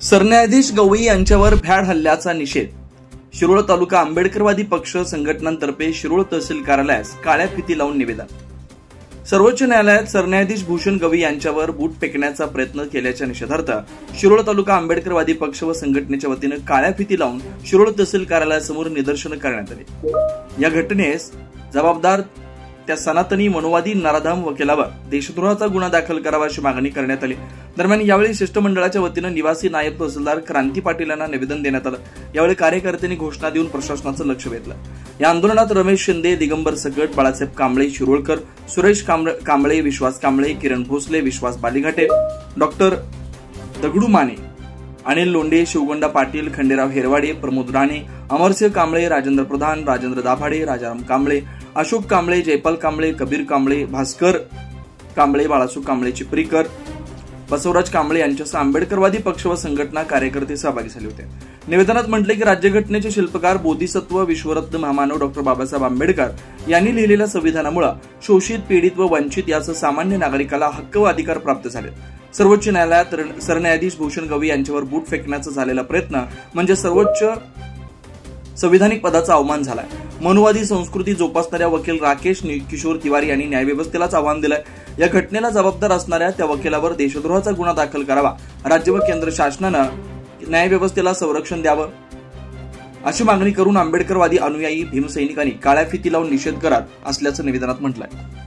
सरन्यायाधीश गवई यांच्यावर भ्याड हल्ल्याचा निषेध. शिरोळ तालुका आंबेडकरवादी पक्ष संघटनांतर्फे शिरोळ तहसील कार्यालयास काळ्या फिती लावून निवेदन. सर्वोच्च न्यायालयात सरन्यायाधीश भूषण गवई यांच्यावर बूट फेकण्याचा प्रयत्न केल्याच्या निषेधार्थ शिरोळ तालुका आंबेडकरवादी पक्ष व संघटनेच्या वतीनं काळ्या फिती लावून शिरोळ तहसील कार्यालयासमोर निदर्शनं करण्यात आली. या घटनेस जबाबदार त्या सनातनी मनोवादी नराधाम वकिलावर देशद्रोहाचा गुन्हा दाखल करावा अशी मागणी करण्यात आली. दरम्यान यावेळी शिष्टमंडळाच्या वतीनं निवासी नायब तहसीलदार क्रांती पाटील यांना निवेदन देण्यात आलं. यावेळी कार्यकर्त्यांनी घोषणा देऊन प्रशासनाचं लक्ष वेधलं. या आंदोलनात रमेश शिंदे, दिगंबर सकट, बाळासाहेब कांबळे, शिरोळकर, सुरेश कांबळे, विश्वास कांबळे, किरण भोसले, विश्वास बालीघाटे, डॉक्टर दगडू माने, अनिल लोंढे, शिवगोंडा पाटील, खंडेराव हेरवाडे, प्रमोद राणे, अमरसिंह कांबळे, राजेंद्र प्रधान, राजेंद्र दाभाडे, राजाराम कांबळे, अशोक कांबळे, जयपाल कांबळे, कबीर कांबळे, भास्कर कांबळे, बाळासू कांबळे चिपरीकर, बसवराज कांबळे यांच्यासह आंबेडकरवादी पक्ष व संघटना कार्यकर्ते सहभागी झाले होते. निवेदनात म्हटले की राज्यघटनेचे शिल्पकार बोधिसत्व विश्वरत्न महामानव डॉक्टर बाबासाहेब आंबेडकर यांनी लिहिलेल्या संविधानामुळे शोषित, पीडित व वंचित यासह सामान्य नागरिकाला हक्क व अधिकार प्राप्त झाले. सर्वोच्च न्यायालयात सरन्यायाधीश भूषण गवई यांच्यावर बूट फेकण्याचा झालेला प्रयत्न म्हणजे सर्वोच्च संविधानिक पदाचा अवमान झालाय. मनोवादी संस्कृती जोपासणाऱ्या वकील राकेश किशोर तिवारी यांनी न्यायव्यवस्थेलाच आव्हान दिलंय. या घटनेला जबाबदार असणाऱ्या त्या वकिलावर देशद्रोहाचा गुन्हा दाखल करावा. राज्य व केंद्र शासनानं न्यायव्यवस्थेला संरक्षण द्यावं अशी मागणी करून आंबेडकरवादी अनुयायी भीमसैनिकांनी काळ्या फिती लावून निषेध करत असल्याचं निवेदनात म्हटलंय.